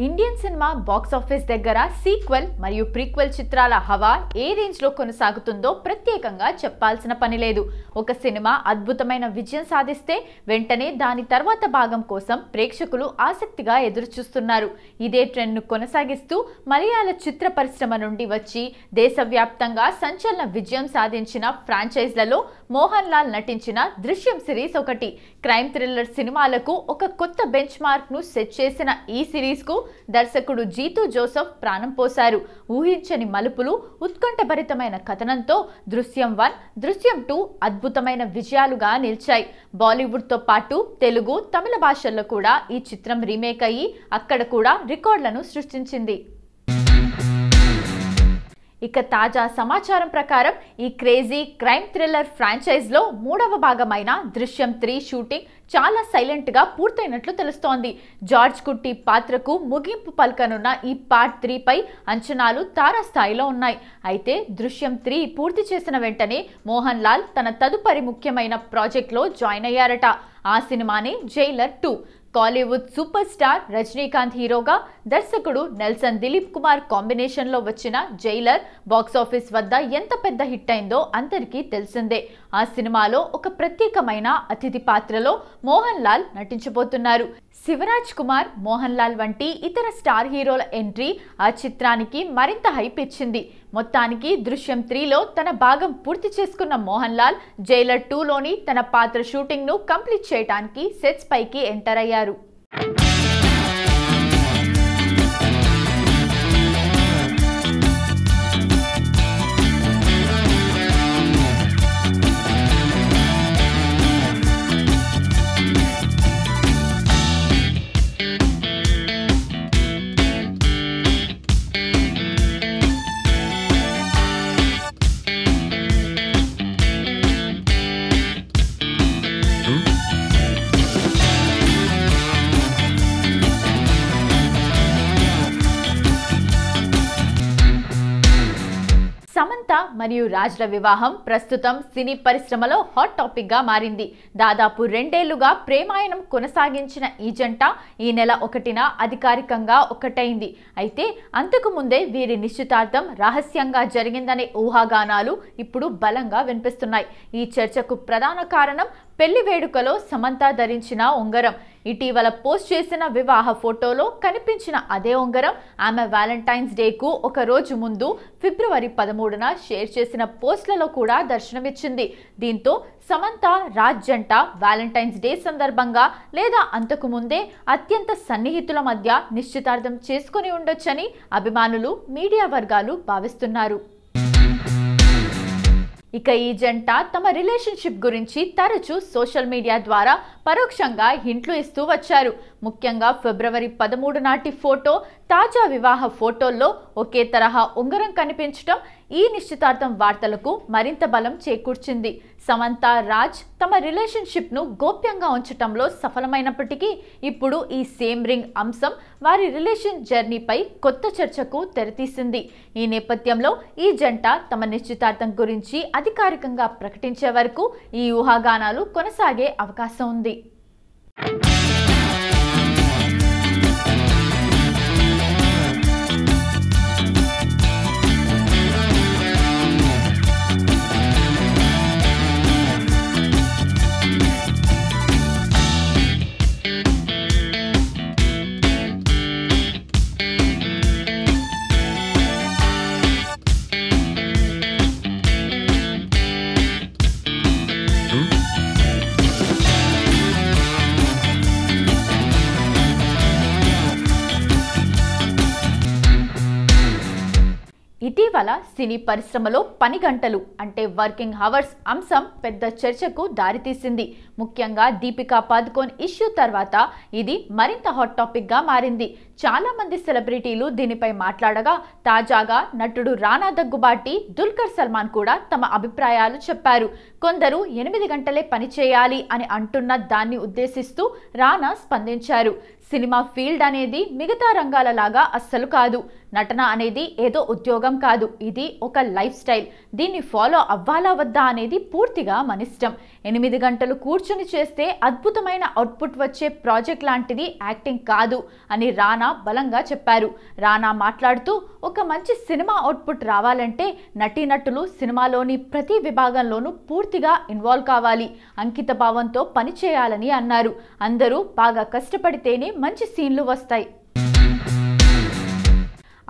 Indian cinema box office దగ్గర sequel మరియు prequel చిత్రాల హవా ఏ రేంజ్ లో కొనసాగుతుందో ప్రత్యేకంగా చెప్పాల్సిన పని లేదు. ఒక సినిమా అద్భుతమైన విజయం సాధిస్తే వెంటనే దాని తర్వాత భాగం కోసం ప్రేక్షకులు ఆసక్తిగా ఎదురుచూస్తున్నారు. ఇదే ట్రెండ్ ను కొనసాగిస్తూ మలయాళ చిత్ర పరిశ్రమ నుండి వచ్చి దేశవ్యాప్తంగా సంచలన విజయం సాధించిన ఫ్రాంచైజ్లలో మోహన్ లాల్ నటించిన దృశ్యం సిరీస్ ఒకటి. క్రైమ్ థ్రిల్లర్ సినిమాలకు ఒక కొత్త బెంచ్ మార్క్ ను సెట్ చేసిన ఈ సిరీస్ కు దర్శకుడు జీతూ జోసెఫ్ ప్రాణం పోశారు. ఊహించని మలుపులు, ఉత్కంఠభరితమైన కథనంతో దృశ్యం 1, దృశ్యం 2 అద్భుతమైన విజయాలుగా నిలిచాయి. బాలీవుడ్ తో పాటు తెలుగు, తమిళ భాషల్లో కూడా ఈ చిత్రం రీమేక్ అయ్యి అక్కడ కూడా రికార్డులను సృష్టించింది. ఇక తాజా సమాచారం ప్రకారం ఈ క్రేజీ క్రైమ్ థ్రిల్లర్ ఫ్రాంచైజ్ లో 3వ భాగమైన దృశ్యం 3 షూటింగ్ చాలా సైలెంట్ గా పూర్తయినట్లు తెలుస్తోంది. జార్జ్ కుట్టి పాత్రకు ముగింపు పలకనున్న ఈ పార్ట్ 3 పై అంచనాలు తారాస్థాయిలో ఉన్నాయి. అయితే దృశ్యం 3 పూర్తి చేసిన వెంటనే మోహన్ లాల్ తన తదుపరి ముఖ్యమైన ప్రాజెక్ట్ లో జాయిన్ అయ్యారట. ఆ సినిమానే Jailer 2. Kollywood super star Rajinikanth హీరోగా, దర్శకుడు నెల్సన్ దిలీప్ కుమార్ కాంబినేషన్ లో వచ్చిన జైలర్ బాక్స్ ఆఫీస్ వద్ద ఎంత పెద్ద హిట్ అయిందో అందరికీ తెలిసిందే. ఆ సినిమాలో ఒక ప్రత్యేకమైన అతిథి పాత్రలో మోహన్ లాల్ నటించబోతున్నారు. శివరాజ్ కుమార్, మోహన్ లాల్ వంటి ఇతర స్టార్ హీరోల ఎంట్రీ ఆ చిత్రానికి మరింత హైప్ ఇచ్చింది. మొత్తానికి దృశ్యం 3లో తన భాగం పూర్తి చేసుకున్న మోహన్ లాల్ జైలర్ 2లోని తన పాత్ర షూటింగ్ ను కంప్లీట్ చేయడానికి సెట్స్ పైకి ఎంటర్ అయ్యారు. సమంత మరియు రాజ్ల వివాహం ప్రస్తుతం సినీ పరిశ్రమలో హాట్ టాపిక్ గా మారింది. దాదాపు 2 ఏళ్లుగా ప్రేమాయణం కొనసాగించిన ఈ జంట ఈ నెల 1న అధికారికంగా ఒక్కటైంది. అయితే అంతకు ముందే వీరి నిశ్చితార్థం రహస్యంగా జరిగిందనే ఊహాగానాలు ఇప్పుడు బలంగా వినిపిస్తున్నాయి. ఈ చర్చకు ప్రధాన కారణం పెళ్లి వేడుకలో సమంత ధరించిన ఉంగరం. ఇటీవల పోస్ట్ చేసిన వివాహ ఫోటోలో కనిపించిన అదే ఉంగరం ఆమె వ్యాలంటైన్స్ డేకు ఒక రోజు ముందు ఫిబ్రవరి 13న షేర్ చేసిన పోస్ట్లలో కూడా దర్శనమిచ్చింది. దీంతో సమంత రాజ్ జంట వ్యాలంటైన్స్ డే సందర్భంగా లేదా అంతకు ముందే అత్యంత సన్నిహితుల మధ్య నిశ్చితార్థం చేసుకుని ఉండొచ్చని అభిమానులు, మీడియా వర్గాలు భావిస్తున్నారు. ఇక ఈ జంట తమ రిలేషన్షిప్ గురించి తరచూ సోషల్ మీడియా ద్వారా పరోక్షంగా హింట్లు ఇస్తూ వచ్చారు. ముఖ్యంగా ఫిబ్రవరి 13 నాటి ఫోటో, తాజా వివాహ ఫోటోల్లో ఒకే తరహా ఉంగరం కనిపించడం ఈ నిశ్చితార్థం వార్తలకు మరింత బలం చేకూర్చింది. సమంత, రాజ్ తమ రిలేషన్షిప్ ను గోప్యంగా ఉంచటంలో సఫలమైనప్పటికీ ఇప్పుడు ఈ సేమ్ రింగ్ అంశం వారి రిలేషన్ జర్నీపై కొత్త చర్చకు తెరతీసింది. ఈ నేపథ్యంలో ఈ జంట తమ నిశ్చితార్థం గురించి అధికారికంగా ప్రకటించే వరకు ఈ ఊహాగానాలు కొనసాగే అవకాశం ఉంది. ఇటీవల సినీ పరిశ్రమలో పని గంటలు అంటే వర్కింగ్ అవర్స్ అంశం పెద్ద చర్చకు దారితీసింది. ముఖ్యంగా దీపికా పదుకోన్ ఇష్యూ తర్వాత ఇది మరింత హాట్ టాపిక్ గా మారింది. చాలా మంది సెలబ్రిటీలు దీనిపై మాట్లాడగా తాజాగా నటుడు రానా దగ్గుబాటి, దుల్కర్ సల్మాన్ కూడా తమ అభిప్రాయాలు చెప్పారు. కొందరు 8 గంటలే పని చేయాలి అని అంటున్న దాన్ని ఉద్దేశిస్తూ రానా స్పందించారు. సినిమా ఫీల్డ్ అనేది మిగతా రంగాల లాగా అస్సలు కాదు. నటన అనేది ఏదో ఉద్యోగం కాదు, ఇది ఒక లైఫ్ స్టైల్. దీన్ని ఫాలో అవ్వాలా వద్దా అనేది పూర్తిగా మన ఇష్టం. 8 గంటలు కూర్చుని చేస్తే అద్భుతమైన అవుట్పుట్ వచ్చే ప్రాజెక్ట్ లాంటిది యాక్టింగ్ కాదు అని రానా బలంగా చెప్పారు. రానా మాట్లాడుతూ, ఒక మంచి సినిమా అవుట్పుట్ రావాలంటే నటీనటులు సినిమాలోని ప్రతి విభాగంలోనూ పూర్తిగా ఇన్వాల్వ్ కావాలి, అంకిత భావంతో పనిచేయాలని అన్నారు. అందరూ బాగా కష్టపడితేనే మంచి సీన్లు వస్తాయి.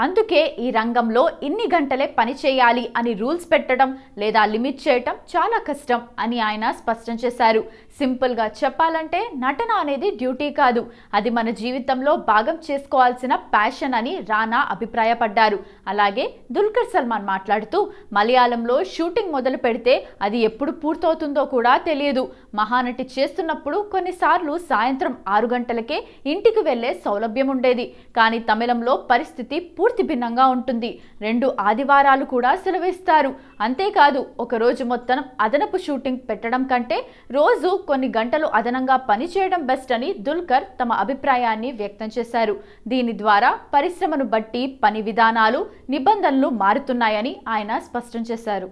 అందుకే ఈ రంగంలో ఇన్ని గంటలే పని చేయాలి అని రూల్స్ పెట్టడం లేదా లిమిట్ చేయటం చాలా కష్టం అని ఆయన స్పష్టం చేశారు. సింపుల్గా చెప్పాలంటే నటన అనేది డ్యూటీ కాదు, అది మన జీవితంలో భాగం చేసుకోవాల్సిన ప్యాషన్ అని రానా అభిప్రాయపడ్డారు. అలాగే దుల్కర్ సల్మాన్ మాట్లాడుతూ, మలయాళంలో షూటింగ్ మొదలు పెడితే అది ఎప్పుడు పూర్తవుతుందో కూడా తెలియదు. మహానటి చేస్తున్నప్పుడు కొన్నిసార్లు సాయంత్రం 6 గంటలకే ఇంటికి వెళ్లే సౌలభ్యం ఉండేది. కానీ తమిళంలో పరిస్థితి పూర్తి భిన్నంగా ఉంటుంది. 2 ఆదివారాలు కూడా సెలవిస్తారు. అంతేకాదు, ఒక రోజు మొత్తం అదనపు షూటింగ్ పెట్టడం కంటే రోజు కొన్ని గంటలు అదనంగా పనిచేయడం బెస్ట్ అని దుల్కర్ తమ అభిప్రాయాన్ని వ్యక్తం చేశారు. దీని ద్వారా పరిశ్రమను బట్టి పని విధానాలు, నిబంధనలు మారుతున్నాయని ఆయన స్పష్టం చేశారు.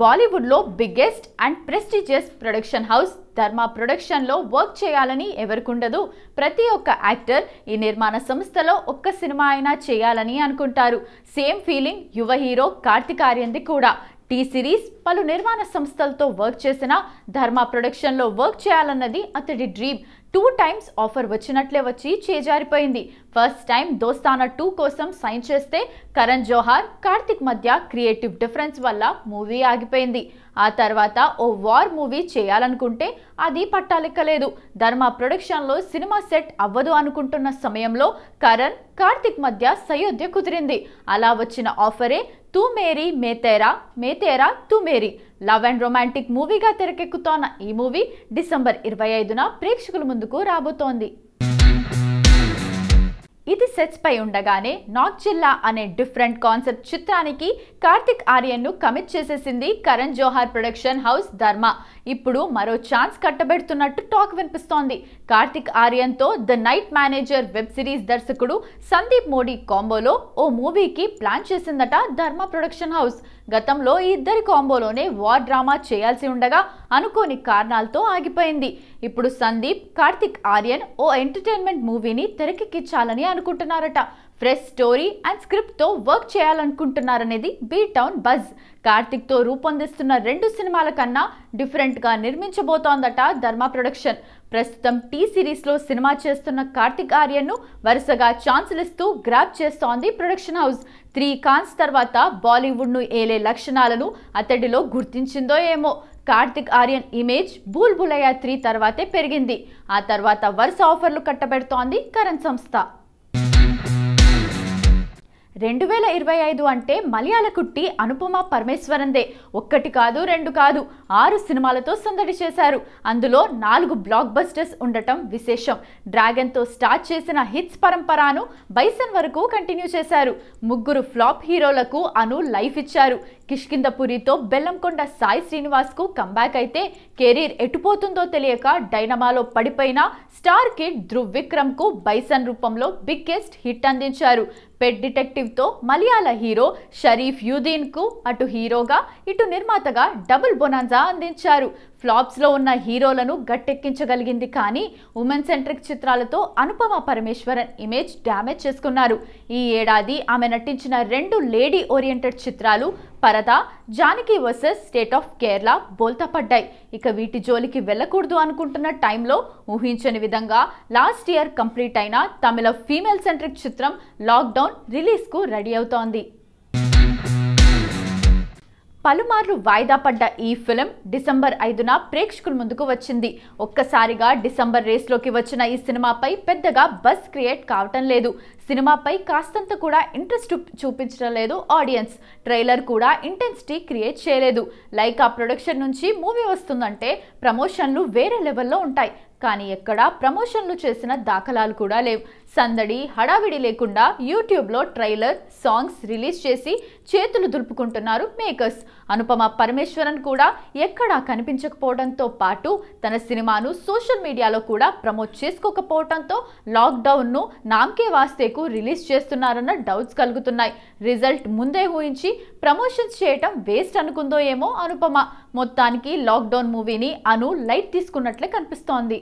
బాలీవుడ్లో biggest and prestigious production house Dharma ప్రొడక్షన్లో వర్క్ చేయాలని ఎవరికుండదు. ప్రతి ఒక్క యాక్టర్ ఈ నిర్మాణ సంస్థలో ఒక్క సినిమా అయినా చేయాలని అనుకుంటారు. సేమ్ ఫీలింగ్ యువ హీరో కార్తిక్ ఆర్యన్ది కూడా. టీ సిరీస్, పలు నిర్మాణ సంస్థలతో వర్క్ చేసిన ధర్మా ప్రొడక్షన్లో వర్క్ చేయాలన్నది అతడి డ్రీమ్. 2 times ఆఫర్ వచ్చినట్లే వచ్చి చేజారిపోయింది. ఫస్ట్ టైం దోస్తానా 2 కోసం సైన్ చేస్తే కరణ్ జోహార్, కార్తిక్ మధ్య క్రియేటివ్ డిఫరెన్స్ వల్ల మూవీ ఆగిపోయింది. ఆ తర్వాత ఓ వార్ మూవీ చేయాలనుకుంటే అది పట్టాలెక్కలేదు. ధర్మా ప్రొడక్షన్లో సినిమా సెట్ అవ్వదు అనుకుంటున్న సమయంలో కరణ్, కార్తిక్ మధ్య సయోధ్య కుదిరింది. అలా వచ్చిన ఆఫరే తూ మేరీ మే తేరా తూ మేరీ లవ్ అండ్ రొమాంటిక్ మూవీగా తెరకెక్కుతోన్న ఈ మూవీ డిసెంబర్ 25న ప్రేక్షకుల ముందుకు రాబోతోంది. ఇది సెట్స్ పై ఉండగానే నాగ్ జిల్లా అనే డిఫరెంట్ కాన్సెప్ట్ చిత్రానికి కార్తిక్ ఆర్యన్ను కమిట్ చేసేసింది కరణ్ జోహార్ ప్రొడక్షన్ హౌస్ ధర్మా. ఇప్పుడు మరో ఛాన్స్ కట్టబెడుతున్నట్టు టాక్ వినిపిస్తోంది. కార్తిక్ ఆర్యన్తో the night manager web series దర్శకుడు సందీప్ మోడీ కాంబోలో ఓ మూవీకి ప్లాన్ చేసిందట ధర్మా ప్రొడక్షన్ హౌస్. గతంలో ఈ ఇద్దరి కాంబోలోనే వార్ డ్రామా చేయాల్సి ఉండగా అనుకోని కారణాలతో ఆగిపోయింది. ఇప్పుడు సందీప్, కార్తిక్ ఆర్యన్ ఓ ఎంటర్టైన్మెంట్ మూవీని తెరకెక్కించాలని అనుకుంటున్నారట. ఫ్రెష్ స్టోరీ అండ్ స్క్రిప్ట్తో వర్క్ చేయాలనుకుంటున్నారనేది బీ టౌన్ బజ్. కార్తిక్తో రూపొందిస్తున్న 2 సినిమాల కన్నా డిఫరెంట్గా నిర్మించబోతోందట ధర్మా ప్రొడక్షన్. ప్రస్తుతం టీ సిరీస్లో సినిమా చేస్తున్న కార్తిక్ ఆర్యన్ను వరుసగా ఛాన్సులు ఇస్తూ గ్రాప్ చేస్తోంది ప్రొడక్షన్ హౌస్. 3 కాన్స్ తర్వాత బాలీవుడ్ను ఏలే లక్షణాలను అతడిలో గుర్తించిందో ఏమో. కార్తిక్ ఆర్యన్ ఇమేజ్ బూల్ బులయ్యా 3 తర్వాతే పెరిగింది. ఆ తర్వాత వరుస ఆఫర్లు కట్టబెడుతోంది కరణ్ సంస్థ. 2025 అంటే మలయాళ కుట్టి అనుపమ పరమేశ్వరందే. 1 కాదు 2 కాదు 6 సినిమాలతో సందడి చేశారు. అందులో 4 బ్లాక్ బస్టర్స్ ఉండటం విశేషం. డ్రాగన్తో స్టార్ట్ చేసిన హిట్స్ పరంపరను బైసన్ వరకు కంటిన్యూ చేశారు. 3 ఫ్లాప్ హీరోలకు అను లైఫ్ ఇచ్చారు. కిష్కిందపురితో బెల్లంకొండ సాయి శ్రీనివాస్కు కంబ్యాక్ అయితే కెరీర్ ఎటుపోతుందో తెలియక డైనమాలో పడిపోయిన స్టార్ కిడ్ ధ్రువ్ విక్రమ్కు బైసన్ రూపంలో బిగ్గెస్ట్ హిట్ అందించారు. పెట్ డిటెక్టివ్తో మలయాళ హీరో షరీఫ్ యూదీన్కు అటు హీరోగా ఇటు నిర్మాతగా డబుల్ బొనాన్జా అందించారు. ఫ్లాప్స్లో ఉన్న హీరోలను గట్టెక్కించగలిగింది. కానీ ఉమెన్ సెంట్రిక్ చిత్రాలతో అనుపమ పరమేశ్వరన్ ఇమేజ్ డ్యామేజ్ చేసుకున్నారు. ఈ ఏడాది ఆమె నటించిన 2 లేడీ ఓరియంటెడ్ చిత్రాలు పరదా, Janaki versus state of Kerala బోల్తా పడ్డాయి. ఇక వీటి జోలికి వెళ్ళకూడదు అనుకుంటున్న టైంలో ఊహించని విధంగా లాస్ట్ ఇయర్ కంప్లీట్ అయిన తమిళ ఫీమేల్ సెంట్రిక్ చిత్రం లాక్డౌన్ రిలీజ్కు రెడీ అవుతోంది. పలుమార్లు వాయిదా పడ్డ ఈ ఫిల్మ్ డిసెంబర్ 5న ప్రేక్షకుల ముందుకు వచ్చింది. ఒక్కసారిగా డిసెంబర్ రేస్లోకి వచ్చిన ఈ సినిమాపై పెద్దగా బజ్ క్రియేట్ కావటం లేదు. సినిమాపై కాస్తంత కూడా ఇంట్రెస్ట్ చూపించడం లేదు ఆడియన్స్. ట్రైలర్ కూడా ఇంటెన్సిటీ క్రియేట్ చేయలేదు. లైకా ప్రొడక్షన్ నుంచి మూవీ వస్తుందంటే ప్రమోషన్లు వేరే లెవెల్లో ఉంటాయి. కానీ ఎక్కడా ప్రమోషన్లు చేసిన దాఖలాలు కూడా లేవు. సందడి హడావిడి లేకుండా యూట్యూబ్లో ట్రైలర్ సాంగ్స్ రిలీజ్ చేసి చేతులు దులుపుకుంటున్నారు మేకర్స్. అనుపమ పరమేశ్వరన్ కూడా ఎక్కడా కనిపించకపోవడంతో పాటు తన సినిమాను సోషల్ మీడియాలో కూడా ప్రమోట్ చేసుకోకపోవడంతో లాక్డౌన్ను నామ్కే వాస్తేకు రిలీజ్ చేస్తున్నారన్న డౌట్స్ కలుగుతున్నాయి. రిజల్ట్ ముందే ఊహించి ప్రమోషన్స్ చేయటం వేస్ట్ అనుకుందో ఏమో అనుపమ. మొత్తానికి లాక్డౌన్ మూవీని అను లైట్ తీసుకున్నట్లే కనిపిస్తోంది.